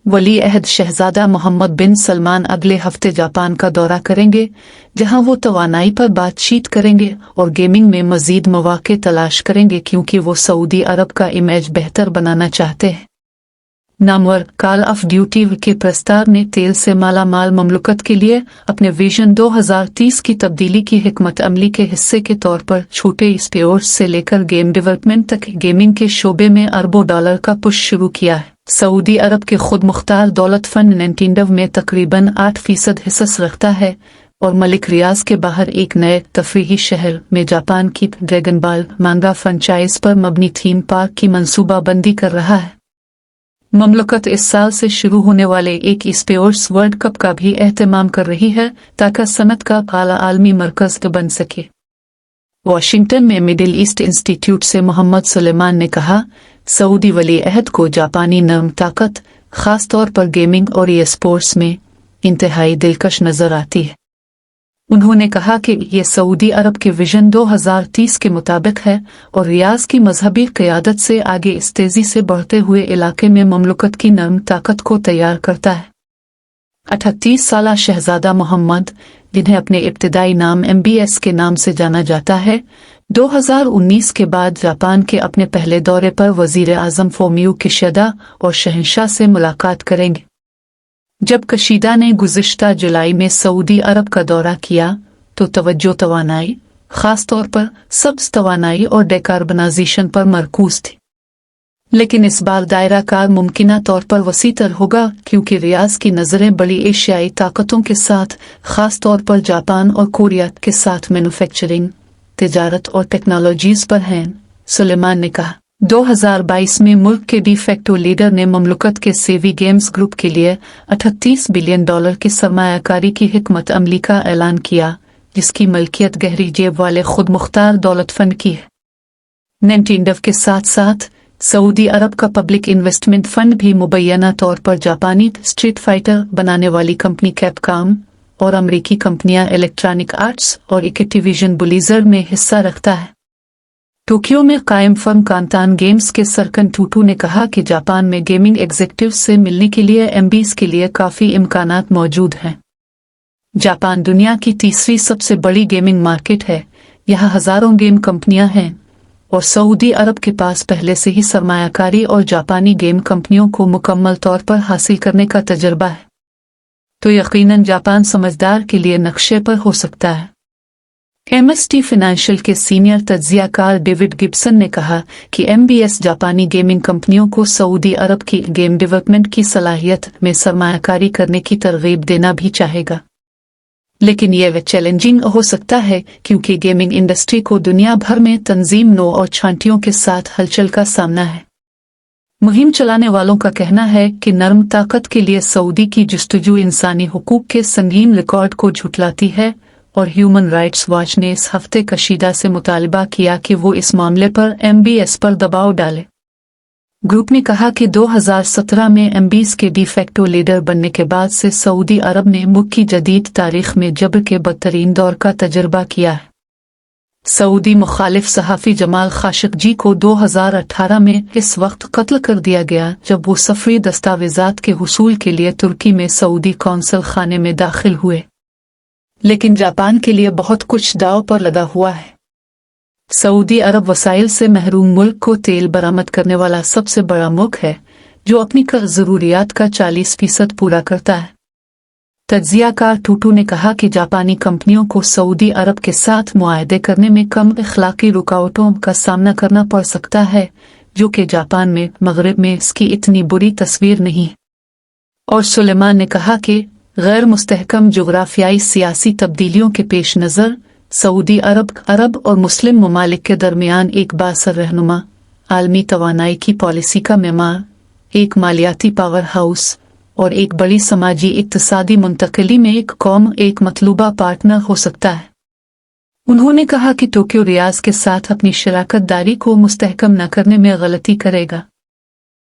वली अहद शहजादा मोहम्मद बिन सलमान अगले हफ्ते जापान का दौरा करेंगे, जहां वो तवानाई पर बातचीत करेंगे और गेमिंग में मजीद मौके तलाश करेंगे, क्योंकि वो सऊदी अरब का इमेज बेहतर बनाना चाहते हैं। नामवर कॉल ऑफ ड्यूटी के प्रस्ताव ने तेल से मालामाल ममलुकत के लिए अपने विजन 2030 की तब्दीली की हिकमत अमली के हिस्से के तौर पर छोटे स्पेयर्स से लेकर गेम डेवलपमेंट तक गेमिंग के शोबे में अरबों डॉलर का पुश शुरू किया है। सऊदी अरब के खुद मुख्तार दौलत फंड निंटेंडो में तकरीबन 8% हिस्सा रखता है और मलिक रियाज के बाहर एक नए तफरीही शहर में जापान की ड्रैगन बॉल मांगा फ्रेंचाइज पर मबनी थीम पार्क की मंसूबाबंदी कर रहा है। ममलकत इस साल से शुरू होने वाले एक स्पोर्ट्स वर्ल्ड कप का भी एहतमाम कर रही है, ताकि सनत का आला आलमी मरकज बन सके। वाशिंगटन में मिडिल ईस्ट इंस्टीट्यूट से मोहम्मद सुलेमान ने कहा, सऊदी वली अहद को जापानी नर्म ताकत खास तौर पर गेमिंग और स्पोर्ट्स में इंतहाई दिलकश नजर आती है। उन्होंने कहा कि ये सऊदी अरब के विजन 2030 के मुताबिक है और रियाज की मजहबी क़यादत से आगे इस तेजी से बढ़ते हुए इलाके में ममलुकत की नर्म ताकत को तैयार करता है। 38 साला शहजादा मोहम्मद, जिन्हें अपने इब्तिदाई नाम MBS के नाम से जाना जाता है, 2019 के बाद जापान के अपने पहले दौरे पर वजीर आजम फोमियो किशिदा और शहंशाह से मुलाकात करेंगे। जब कशीदा ने गुज़िश्ता जुलाई में सऊदी अरब का दौरा किया तो तवज्जो तवानाई, खास तौर पर सब्ज़ तवानाई और डेकार्बनाइजेशन पर मरकूज थी। लेकिन इस बार दायरा कार मुमकिना तौर पर वसीतर होगा, क्योंकि रियाज की नज़रें बड़ी एशियाई ताकतों के साथ, खास तौर पर जापान और कोरिया के साथ मैन्युफैक्चरिंग, तिजारत और टेक्नोलॉजीज पर हैं। सुलेमान ने कहा, 2022 में मुल्क के डी फैक्टो लीडर ने ममलुकत के सेवी गेम्स ग्रुप के लिए $38 बिलियन की सरमायाकारी की हिकमत अमली का ऐलान किया, जिसकी मलकियत गहरी जेब वाले खुद मुख्तार दौलत फंड की है। निंटेंडो के साथ साथ सऊदी अरब का पब्लिक इन्वेस्टमेंट फंड भी मुबैना तौर पर जापानी स्ट्रीट फाइटर बनाने वाली कंपनी कैपकॉम और अमरीकी कंपनियां इलेक्ट्रॉनिक आर्ट्स और एक्टिविजन ब्लिज़र्ड में हिस्सा रखता है। टोक्यो में कायम फर्म कांतान गेम्स के सरकन टूटू ने कहा कि जापान में गेमिंग एग्जीक्यूटिव्स से मिलने के लिए MBS के लिए काफ़ी इम्कानात मौजूद हैं। जापान दुनिया की तीसरी सबसे बड़ी गेमिंग मार्केट है, यहाँ हज़ारों गेम कंपनियां हैं और सऊदी अरब के पास पहले से ही सरमायाकारी और जापानी गेम कंपनियों को मुकम्मल तौर पर हासिल करने का तजर्बा है, तो यकीनन जापान समझदार के लिए नक्शे पर हो सकता है। MST फाइनेंशियल के सीनियर तज्जियाकार डेविड गिब्सन ने कहा कि MBS जापानी गेमिंग कंपनियों को सऊदी अरब की गेम डेवलपमेंट की सलाहियत में सरमायाकारी करने की तरगीब देना भी चाहेगा, लेकिन यह चैलेंजिंग हो सकता है क्योंकि गेमिंग इंडस्ट्री को दुनिया भर में तंजीम नो और छांटियों के साथ हलचल का सामना है। मुहिम चलाने वालों का कहना है कि नर्म ताकत के लिए सऊदी की जुस्तजू इंसानी हुकूक के संगीन रिकॉर्ड को झुठलाती है और ह्यूमन राइट्स वॉच ने इस हफ्ते कशीदा से मुतालबा किया कि वो इस मामले पर MBS पर दबाव डाले। ग्रुप ने कहा कि 2017 में MBS के डी फैक्टो लीडर बनने के बाद से सऊदी अरब ने मुल्क की जदीद तारीख में जबर के बदतरीन दौर का तजर्बा किया है। सऊदी मुखालिफ सहाफ़ी जमाल खाशिक़जी को 2018 में इस वक्त कत्ल कर दिया गया जब वो सफरी दस्तावेजात के हुसूल के लिए तुर्की में सऊदी कौंसल खाने में दाखिल हुए। लेकिन जापान के लिए बहुत कुछ दांव पर लगा हुआ है। सऊदी अरब वसाइल से महरूम मुल्क को तेल बरामद करने वाला सबसे बड़ा मुल्क है, जो अपनी ज़रूरियात का 40% पूरा करता है। तज्जियाकार टूटू ने कहा कि जापानी कंपनियों को सऊदी अरब के साथ मुआहदे करने में कम अखलाकी रुकावटों का सामना करना पड़ सकता है, जो कि जापान में मगरिब में इसकी इतनी बुरी तस्वीर नहीं है। और सुलेमान ने कहा कि गैर मुस्तहकम जोग्राफियाई सियासी तब्दीलियों के पेश नज़र सऊदी अरब और मुस्लिम ममालिक के दरमियान एक बासर रहनुमा आलमी तवानाई की पॉलिसी का मेमार, एक मालियाती पावर हाउस और एक बड़ी समाजी इक्तिसादी मुंतकिली में एक कौम एक मतलूबा पार्टनर हो सकता है। उन्होंने कहा कि टोक्यो रियाज के साथ अपनी शराकत दारी को मुस्तहकम न करने में गलती करेगा।